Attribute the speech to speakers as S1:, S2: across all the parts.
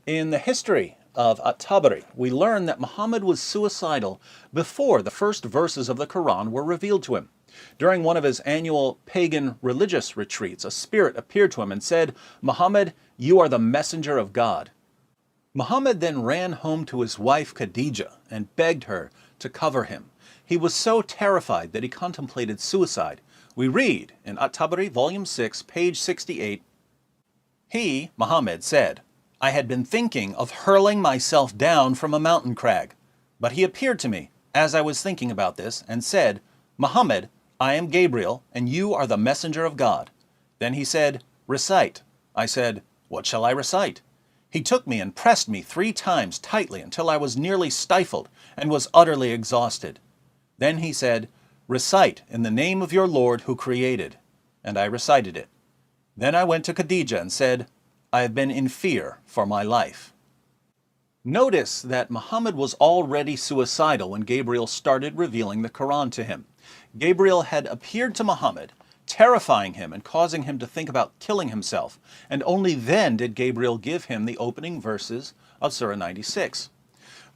S1: In the history of At-Tabari, we learn that Muhammad was suicidal before the first verses of the Quran were revealed to him. During one of his annual pagan religious retreats, a spirit appeared to him and said, "Muhammad, you are the messenger of God." Muhammad then ran home to his wife Khadija and begged her to cover him. He was so terrified that he contemplated suicide. We read in At-Tabari, volume 6, page 68, "He, Muhammad, said, 'I had been thinking of hurling myself down from a mountain crag. But he appeared to me, as I was thinking about this, and said, Muhammad, I am Gabriel, and you are the messenger of God. Then he said, Recite. I said, What shall I recite? He took me and pressed me 3 times tightly until I was nearly stifled and was utterly exhausted. Then he said, Recite in the name of your Lord who created. And I recited it. Then I went to Khadija and said, I have been in fear for my life." Notice that Muhammad was already suicidal when Gabriel started revealing the Quran to him. Gabriel had appeared to Muhammad, terrifying him and causing him to think about killing himself, and only then did Gabriel give him the opening verses of Surah 96.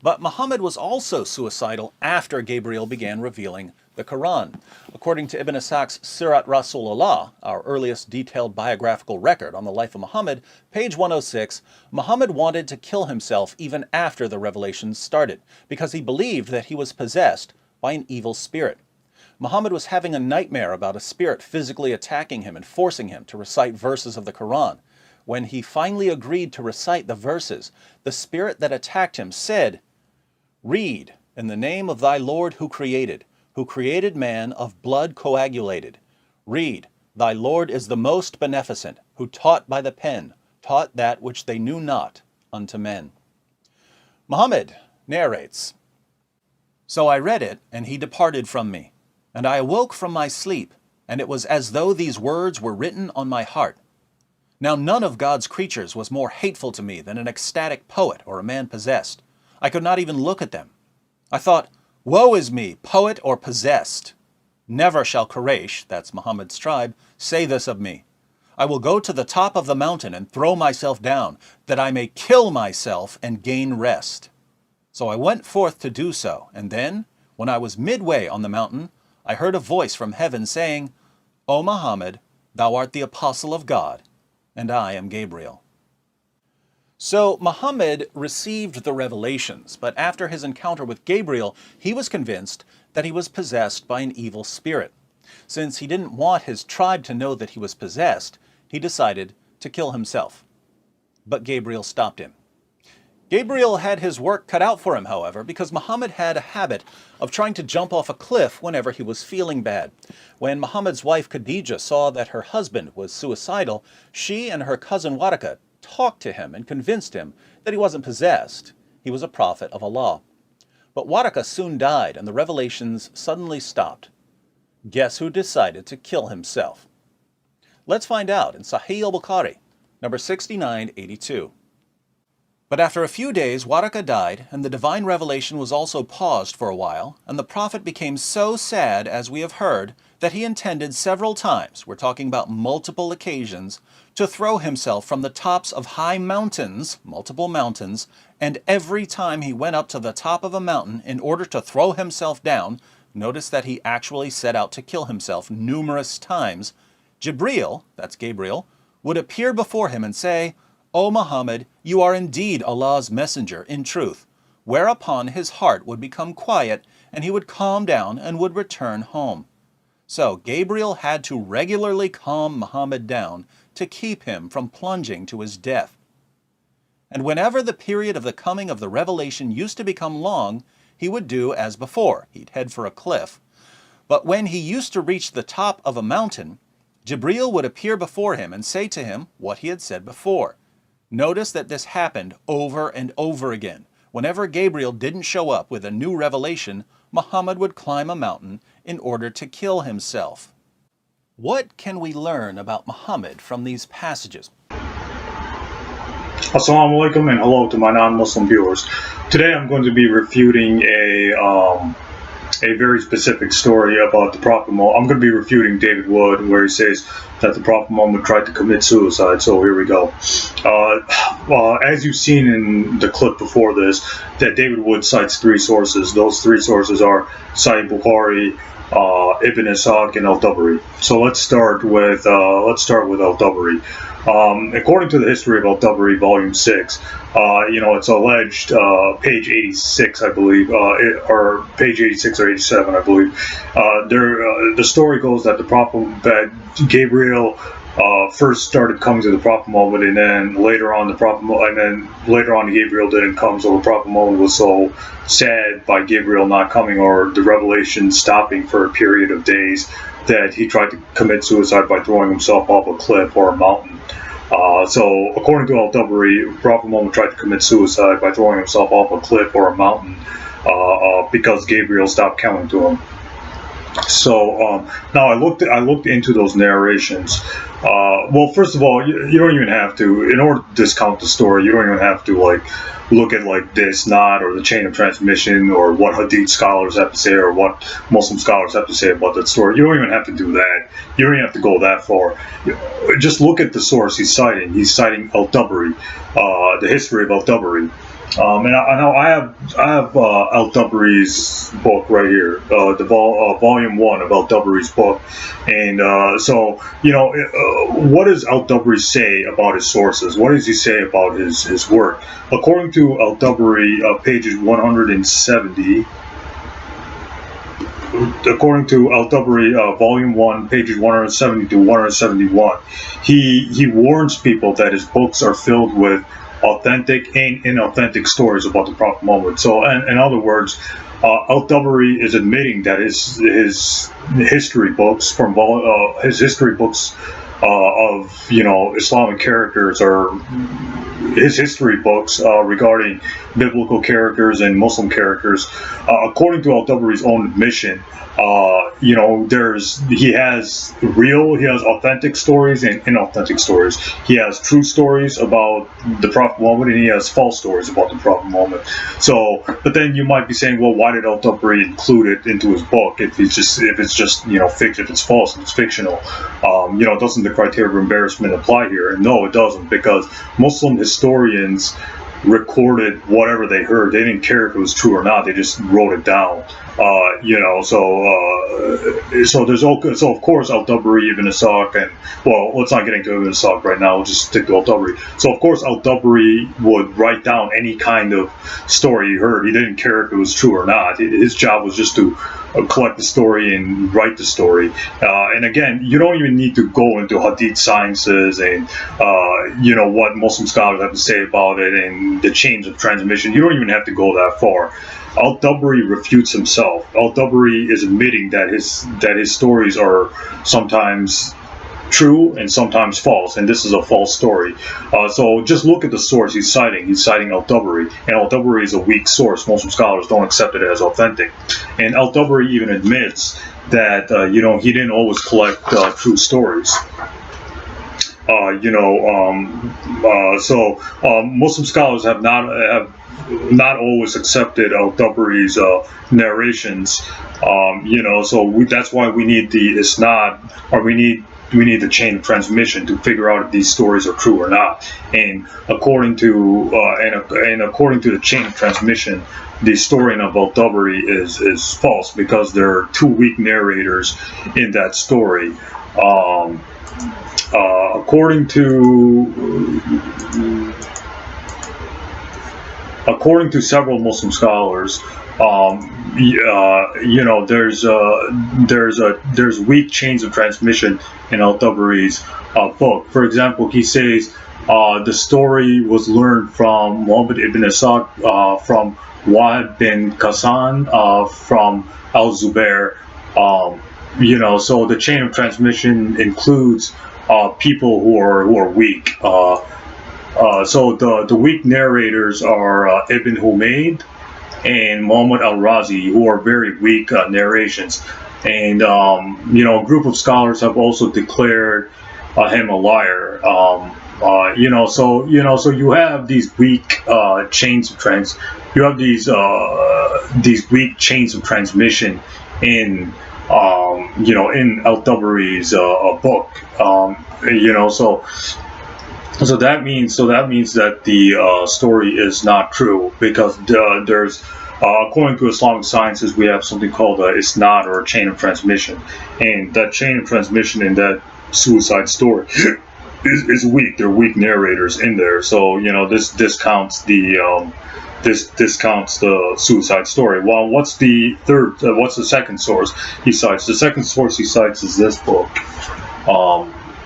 S1: But Muhammad was also suicidal after Gabriel began revealing the Quran. According to Ibn Ishaq's Sirat Rasulullah, our earliest detailed biographical record on the life of Muhammad, page 106, Muhammad wanted to kill himself even after the revelations started, because he believed that he was possessed by an evil spirit. Muhammad was having a nightmare about a spirit physically attacking him and forcing him to recite verses of the Quran. When he finally agreed to recite the verses, the spirit that attacked him said, "Read, in the name of thy Lord who created man of blood coagulated. Read, thy Lord is the most beneficent, who taught by the pen, taught that which they knew not unto men." Muhammad narrates, "So I read it, and he departed from me. And I awoke from my sleep, and it was as though these words were written on my heart. Now none of God's creatures was more hateful to me than an ecstatic poet or a man possessed. I could not even look at them. I thought, woe is me, poet or possessed. Never shall Quraysh, that's Muhammad's tribe, say this of me. I will go to the top of the mountain and throw myself down, that I may kill myself and gain rest. So I went forth to do so, and then, when I was midway on the mountain, I heard a voice from heaven saying, O Muhammad, thou art the apostle of God, and I am Gabriel." So Muhammad received the revelations, but after his encounter with Gabriel, he was convinced that he was possessed by an evil spirit. Since he didn't want his tribe to know that he was possessed, he decided to kill himself. But Gabriel stopped him. Gabriel had his work cut out for him, however, because Muhammad had a habit of trying to jump off a cliff whenever he was feeling bad. When Muhammad's wife Khadija saw that her husband was suicidal, she and her cousin Waraka talked to him and convinced him that he wasn't possessed. He was a prophet of Allah. But Waraka soon died and the revelations suddenly stopped. Guess who decided to kill himself? Let's find out in Sahih al-Bukhari, number 6982. But after a few days, Waraka died, and the divine revelation was also paused for a while, and the prophet became so sad, as we have heard, that he intended several times, we're talking about multiple occasions, to throw himself from the tops of high mountains, multiple mountains, and every time he went up to the top of a mountain in order to throw himself down, notice that he actually set out to kill himself numerous times, Jibreel, that's Gabriel, would appear before him and say, O Muhammad, you are indeed Allah's messenger in truth, whereupon his heart would become quiet and he would calm down and would return home. So Gabriel had to regularly calm Muhammad down to keep him from plunging to his death. And whenever the period of the coming of the revelation used to become long, he would do as before, he'd head for a cliff. But when he used to reach the top of a mountain, Jibreel would appear before him and say to him what he had said before. Notice that this happened over and over again. Whenever Gabriel didn't show up with a new revelation, Muhammad would climb a mountain in order to kill himself. What can we learn about Muhammad from these passages?
S2: Assalamu alaikum and hello to my non-Muslim viewers. Today I'm going to be refuting a very specific story about the Prophet Muhammad. I'm going to be refuting David Wood, where he says that the Prophet Muhammad tried to commit suicide. So here we go. As you've seen in the clip before this, that David Wood cites three sources. Those three sources are Sahih Bukhari, Ibn Ishaq, and Al-Tabari. So let's start with Al-Tabari. According to the history of Al-Tabari, Volume 6, it's alleged, page 86, I believe, or page 86 or 87, I believe. The story goes that that Gabriel first started coming to the Prophet Muhammad, and then later on Gabriel didn't come, so the Prophet Muhammad was so sad by Gabriel not coming, or the revelation stopping for a period of days, that he tried to commit suicide by throwing himself off a cliff or a mountain. So according to Al-Tabari, Prophet Muhammad tried to commit suicide by throwing himself off a cliff or a mountain because Gabriel stopped coming to him. So now I looked into those narrations. Well, first of all, you don't even have to, in order to discount the story, you don't even have to look at the isnad or the chain of transmission, or what Hadith scholars have to say, or what Muslim scholars have to say about that story. You don't even have to do that. You don't even have to go that far. Just look at the source he's citing. He's citing Al-Tabari, the history of Al-Tabari. And I have Al-Tabari's book right here, the volume 1 of Al-Tabari's book, and what does Al-Tabari say about his sources? What does he say about his work? According to Al-Tabari, pages 170. According to Al-Tabari, volume 1, pages 170 to 171, he warns people that his books are filled with authentic and inauthentic stories about the Prophet Muhammad. So, in other words, Al-Tabari is admitting that his history books of Islamic characters, or his history books regarding biblical characters and Muslim characters, according to Al-Tabari's own admission, he has authentic stories and inauthentic stories. He has true stories about the Prophet Muhammad, and he has false stories about the Prophet Muhammad. So, but then you might be saying, well, why did Al-Tabari include it into his book if it's just fiction, if it's false, if it's fictional? Doesn't the criteria of embarrassment apply here? And no, it doesn't, because Muslim historians recorded whatever they heard. They didn't care if it was true or not. They just wrote it down. So of course Al-Tabari, Ibn Ishaq, and let's not get into Ibn Ishaq right now. We'll just stick to Al-Tabari. So of course Al-Tabari would write down any kind of story he heard. He didn't care if it was true or not. His job was just to collect the story and write the story. And again, you don't even need to go into Hadith sciences and what Muslim scholars have to say about it and the chains of transmission. You don't even have to go that far. Al-Tabari refutes himself. Al-Tabari is admitting that his stories are sometimes true and sometimes false, and this is a false story. So just look at the source he's citing. He's citing Al-Tabari, and Al-Tabari is a weak source. Muslim scholars don't accept it as authentic. And Al-Tabari even admits that he didn't always collect true stories. Muslim scholars have not always accepted Al-Tabari's narrations. That's why we need the isnad, or we need the chain of transmission to figure out if these stories are true or not. And according to the chain of transmission, the story of Al-Tabari is false, because there are two weak narrators in that story. According to several Muslim scholars, there's weak chains of transmission in Al-Tabari's book. For example, he says the story was learned from Muhammad ibn Ishaq, from Wahb bin Qasan, from Al-Zubair. So the chain of transmission includes people who are weak. So the weak narrators are Ibn Humayd and Muhammad al-Razi, who are very weak narrations. And a group of scholars have also declared him a liar. So you have these weak chains of weak chains of transmission in in Al-Tabari's book. So that means that the story is not true, because there's according to Islamic sciences, we have something called a isnad, or a chain of transmission, and that chain of transmission in that suicide story is weak. There are weak narrators in there, so this discounts the discounts the suicide story. Well, what's the second source he cites? The second source he cites is this book,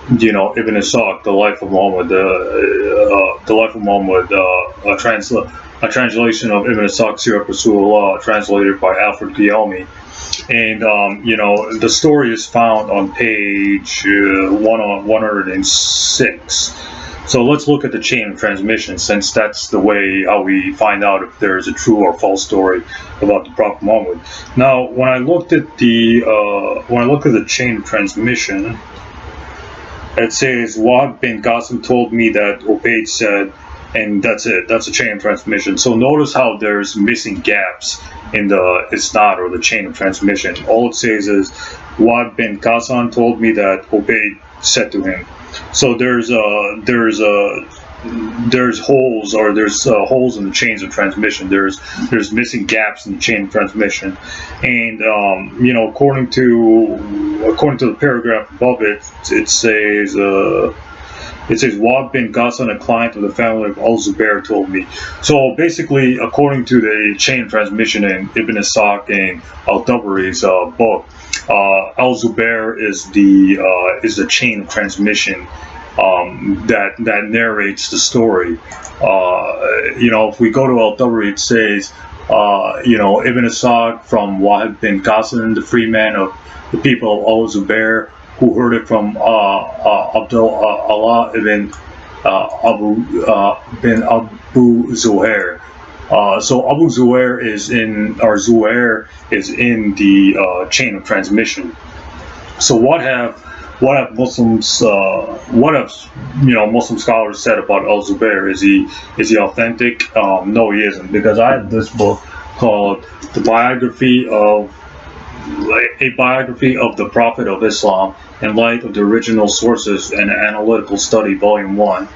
S2: Ibn Ishaq, The Life of Muhammad, a translation of Ibn Ishaq Sirat Rasulullah, translated by Alfred Guillaume. And the story is found on page 106. So let's look at the chain of transmission, since that's the way how we find out if there is a true or false story about the Prophet Muhammad. Now, when I looked at the chain of transmission, it says Wahab bin Qasim told me that Ubayd said, and that's it. That's a chain of transmission. So notice how there's missing gaps in the isnad, or the chain of transmission. All it says is Wahab bin Qasim told me that Ubayd said to him. So there's holes, or there's holes in the chains of transmission. There's missing gaps in the chain of transmission, and according to the paragraph above it, it says Wahab bin Ghassan, a client of the family of Al-Zubair, told me. So basically, according to the chain of transmission in Ibn Ishaq and Al-Tabari's book, Al-Zubair is the chain of transmission that narrates the story. If we go to Al-Tabari, it says Ibn Ishaq from Wahab bin Ghassan, the free man of the people of Al-Zubair, who heard it from Abdullah ibn Abu Zuhair. So Abu Zuhair is in the chain of transmission. So what have Muslims Muslim scholars said about Al-Zubair? Is he authentic? No, he isn't, because I have this book called A Biography of the Prophet of Islam in Light of the Original Sources and Analytical Study, Volume 1.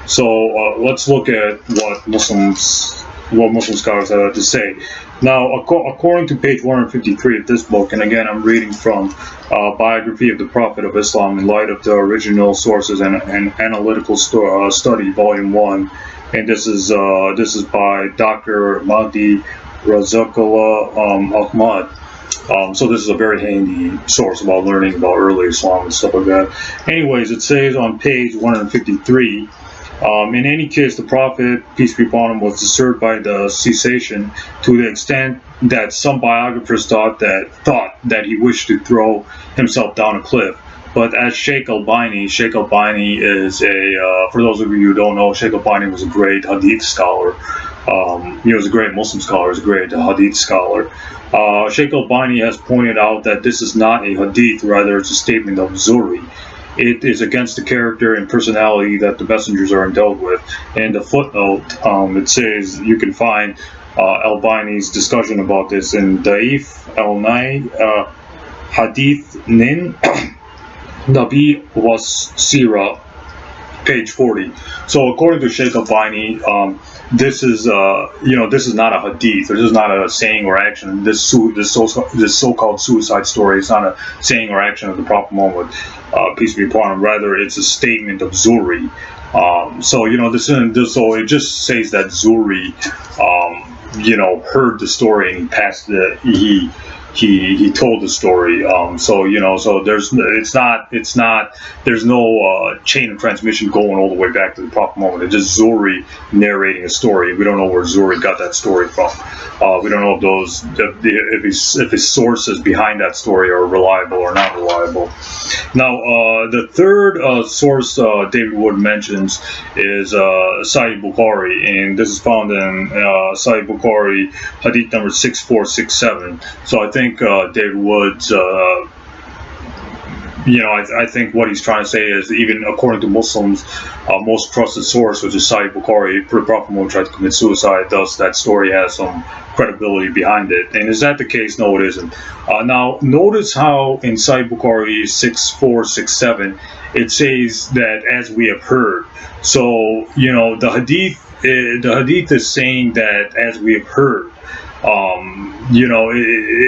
S2: So let's look at what Muslim scholars have to say. Now, according to page 153 of this book, and again, I'm reading from Biography of the Prophet of Islam in Light of the Original Sources and Analytical Study, Volume 1, and this is by Dr. Mahdi Razaqullah Ahmad. So this is a very handy source about learning about early Islam and stuff like that. Anyways, it says on page 153, in any case, the Prophet, peace be upon him, was disturbed by the cessation to the extent that some biographers thought that he wished to throw himself down a cliff. But as Sheikh Albani is for those of you who don't know, Sheikh Albani was a great hadith scholar. He was a great Muslim scholar, he was a great hadith scholar. Sheikh Albani has pointed out that this is not a hadith, rather it's a statement of Zuhri. It is against the character and personality that the messengers are endowed with. And the footnote, it says you can find Albani's discussion about this in Da'if al-Nai Hadith Nin Nabi was Sira, page 40. So according to Sheikh Albani, this is not a hadith. This is not a saying or action. This so-called suicide story is not a saying or action of the Prophet Muhammad, peace be upon him. Rather, it's a statement of Zuhri. So it just says that Zuhri, heard the story and he passed he told the story. So there's no chain of transmission going all the way back to the Prophet Muhammad. It's just Zuhri narrating a story. We don't know where Zuhri got that story from. We don't know if his sources behind that story are reliable or not reliable. Now, the third source David Wood mentions is Sahih Bukhari, and this is found in Sahih Bukhari, Hadith number 6467. So I think David Wood's I think what he's trying to say is, even according to Muslims, most trusted source, which is Sahih Bukhari, Prophet Muhammad tried to commit suicide, thus that story has some credibility behind it. And is that the case? No, it isn't. Now, notice how in Sahih Bukhari 6467, it says that as we have heard. So, the hadith is saying that as we have heard.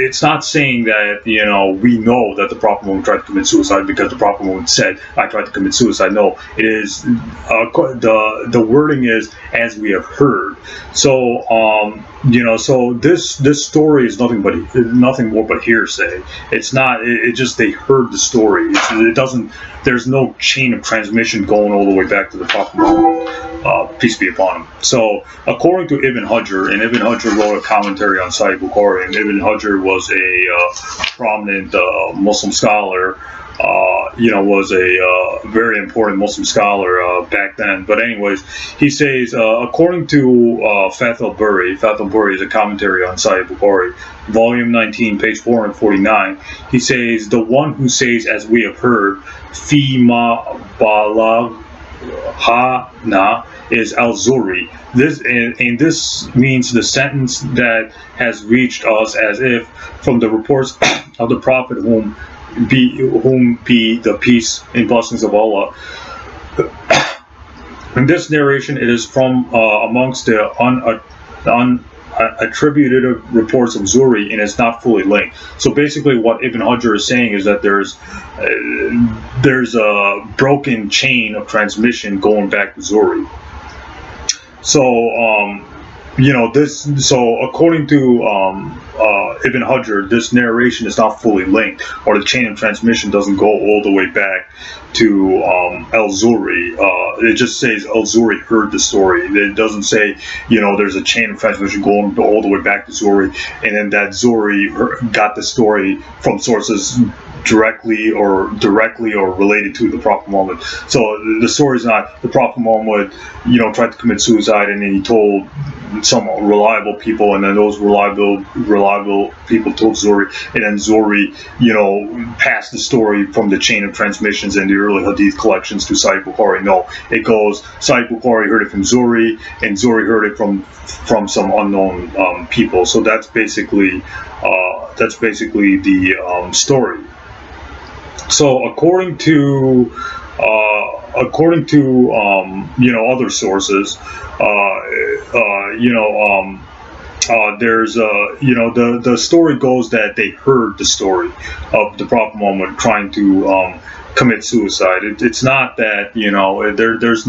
S2: It's not saying that, we know that the Prophet Muhammad tried to commit suicide because the Prophet Muhammad said, I tried to commit suicide. No, it is, the wording is, as we have heard. So, so this story is nothing more but hearsay. It's not, it just, they heard the story. It doesn't, there's no chain of transmission going all the way back to the Prophet Muhammad, peace be upon him. So, according to Ibn Hajar, and Ibn Hajar wrote a commentary on Sahih Bukhari, and Ibn Hajar was a prominent Muslim scholar, was a very important Muslim scholar back then. But anyways, he says, according to Fath al-Bari is a commentary on Sahih Bukhari, volume 19, page 449, he says, the one who says, as we have heard, fi ma balagh na is al-Zuri. This means the sentence that has reached us, as if from the reports of the Prophet, whom be the peace and blessings of Allah. In this narration, it is from amongst the unattributed reports of Zuri, and it's not fully linked. So basically, what Ibn Hajar is saying is that there's a broken chain of transmission going back to Zuri. So, So according to Ibn Hajar, this narration is not fully linked, or the chain of transmission doesn't go all the way back to al-Zuri. It just says al-Zuri heard the story. It doesn't say, there's a chain of transmission going all the way back to Zuri, and then that Zuri got the story from sources directly or related to the Prophet Muhammad. So the story is not the Prophet Muhammad, tried to commit suicide, and then he told some reliable people, and then those reliable people told Zuri, and then Zuri, passed the story from the chain of transmissions and the early hadith collections to Sahih Bukhari. No, it goes, Sahih Bukhari heard it from Zuri, and Zuri heard it from some unknown people. So that's basically the story. So according to other sources, there's the story goes that they heard the story of the Prophet Muhammad trying to commit suicide. It's not that there's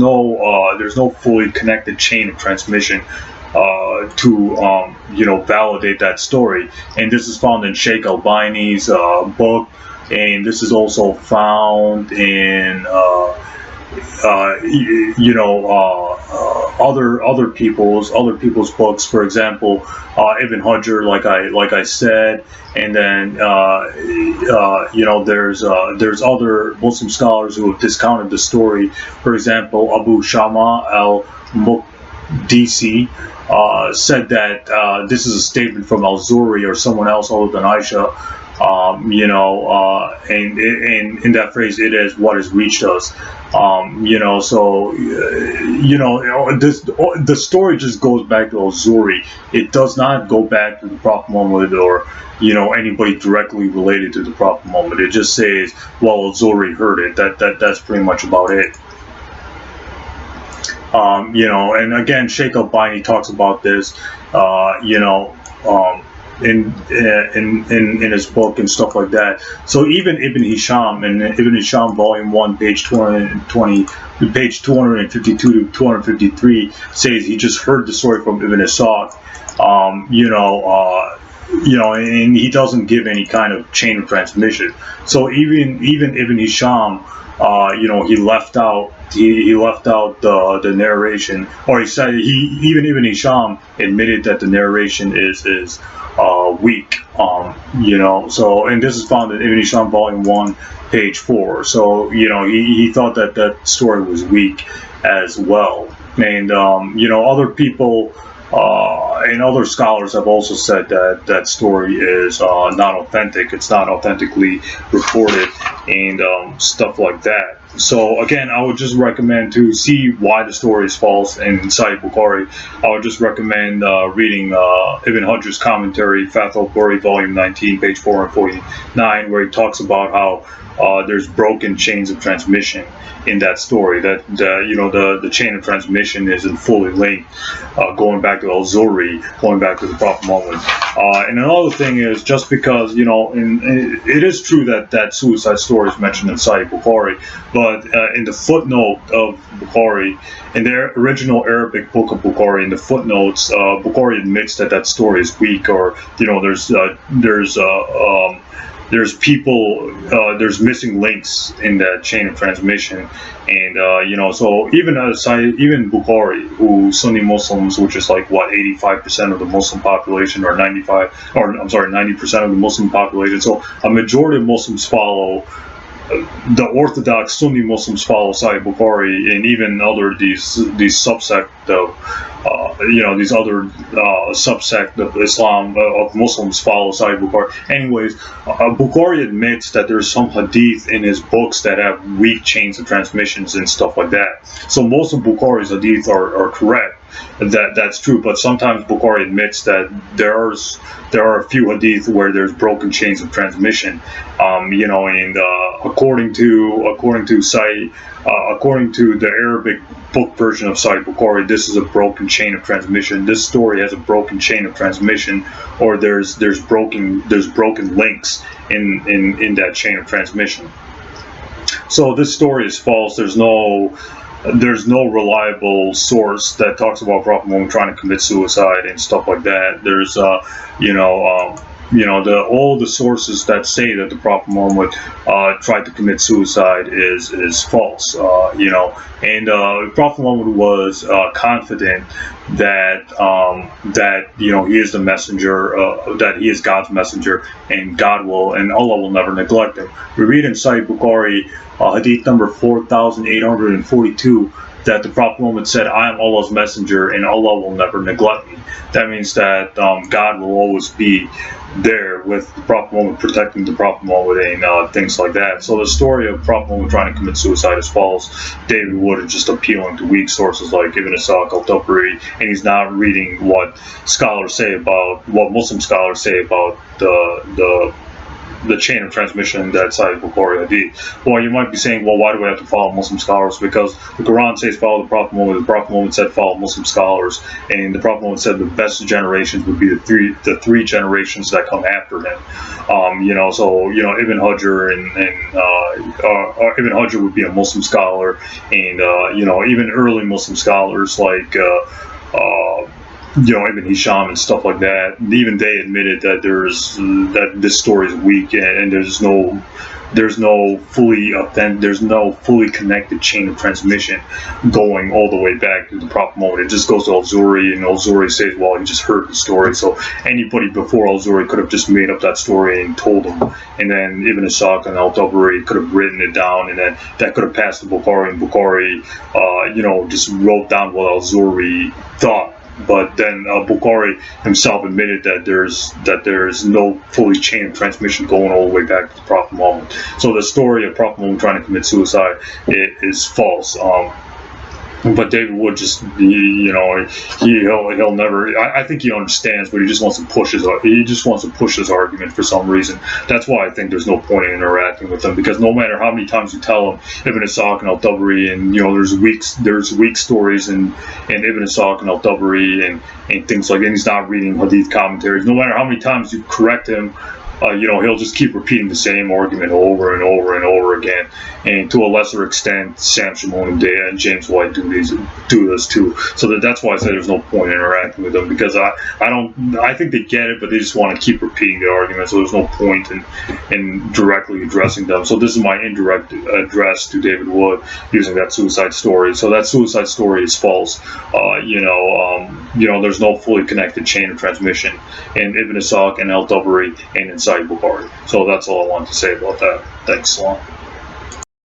S2: no fully connected chain of transmission to validate that story. And this is found in Sheikh Albani's book, and this is also found in other people's books. For example, Ibn Hajar, like I said, and then there's other Muslim scholars who have discounted the story. For example, Abu Shama al-Muqdisi said that this is a statement from al-Zuri or someone else other than Aisha. And in that phrase, it is what has reached us. The story just goes back to al-Zuri. It does not go back to the Prophet Muhammad or anybody directly related to the Prophet Muhammad. It just says, well, al-Zuri heard it. That's pretty much about it. And again, Sheikh Albani talks about this, in his book and stuff like that. So even Ibn Ehteshaam, in Ibn Ehteshaam volume 1, page 252 to 253, says he just heard the story from Ibn Ishaq, and he doesn't give any kind of chain of transmission. So even Ibn Ehteshaam, he left out the narration, or he said even Ibn Ehteshaam admitted that the narration is weak. So, and this is found in Ibn Ehteshaam volume 1, page 4. So he thought that story was weak as well. And other people And other scholars have also said that that story is not authentic. It's not authentically reported and stuff like that. So again, I would just recommend to see why the story is false in Sahih Bukhari. I would just recommend reading Ibn Hajar's commentary, Fath al-Bari, volume 19, page 449, where he talks about how there's broken chains of transmission in that story. That the chain of transmission isn't fully linked, going back to al-Zuhri, going back to the Prophet Muhammad. And another thing is, just because it is true that that suicide story is mentioned in Sahih Bukhari, but in the footnote of Bukhari, in the original Arabic book of Bukhari, in the footnotes, Bukhari admits that that story is weak, or there's missing links in that chain of transmission, and so even Bukhari, who Sunni Muslims, which is like what 85% of the Muslim population, or 90% of the Muslim population, so a majority of Muslims follow. The Orthodox Sunni Muslims follow Sahih Bukhari, and even these subsect of these other subsect of Islam of Muslims follow Sahih Bukhari. Anyways, Bukhari admits that there's some hadith in his books that have weak chains of transmissions and stuff like that. So most of Bukhari's hadith are correct. That's true, but sometimes Bukhari admits that there are a few hadith where there's broken chains of transmission, and according to the Arabic book version of Sahih Bukhari, this is a broken chain of transmission. This story has a broken chain of transmission, or there's broken links in that chain of transmission. So this story is false. There's no reliable source that talks about Prophet Muhammad trying to commit suicide and stuff like that. There's all the sources that say that the Prophet Muhammad tried to commit suicide is false. And Prophet Muhammad was confident that he is the messenger, that he is God's messenger, and Allah will never neglect him. We read in Sahih Bukhari, hadith number 4842, that the Prophet Muhammad said, "I am Allah's messenger, and Allah will never neglect me." That means that God will always be there with the Prophet Muhammad, protecting the Prophet Muhammad, and things like that. So the story of Prophet Muhammad trying to commit suicide is false. David Wood is just appealing to weak sources like Ibn Ishaq al-Tabari, and he's not reading what Muslim scholars say about the chain of transmission that Sahih Bukhari hadith. Well, you might be saying, well, why do we have to follow Muslim scholars? Because the Quran says follow the Prophet Muhammad. The Prophet Muhammad said follow Muslim scholars, and the Prophet Muhammad said the best generations would be the three generations that come after him. So Ibn Hajar Ibn Hajar would be a Muslim scholar, and even early Muslim scholars like Ibn Ehteshaam and stuff like that, even they admitted that that this story is weak, and there's no fully connected chain of transmission going all the way back to the Prophet Muhammad. It just goes to al-Zuhri, and al-Zuhri says, well, he just heard the story. So anybody before al-Zuhri could have just made up that story and told him. And then Ibn Ishaq and al-Tabari could have written it down, and then that could have passed to Bukhari, and Bukhari, just wrote down what al-Zuhri thought. But then Bukhari himself admitted that there's no fully chain of transmission going all the way back to the Prophet Muhammad. So the story of Prophet Muhammad trying to commit suicide is false. But David Wood just, he'll never. I think he understands, but he just wants to push his argument for some reason. That's why I think there's no point in interacting with him, because no matter how many times you tell him Ibn Ishaq and al-Tabari, and there's weak stories in Ibn Ishaq and al-Tabari and things like that, and he's not reading hadith commentaries. No matter how many times you correct him, he'll just keep repeating the same argument over and over and over again. And to a lesser extent, Sam Shimon and James White do this too. So that's why I say there's no point in interacting with them, because I think they get it, but they just want to keep repeating the argument. So there's no point in directly addressing them. So this is my indirect address to David Wood using that suicide story. So that suicide story is false. There's no fully connected chain of transmission in Ibn Ishaq and al-Tabari and in Sahih Bukhari. So that's all I want to say about that. Thanks a lot.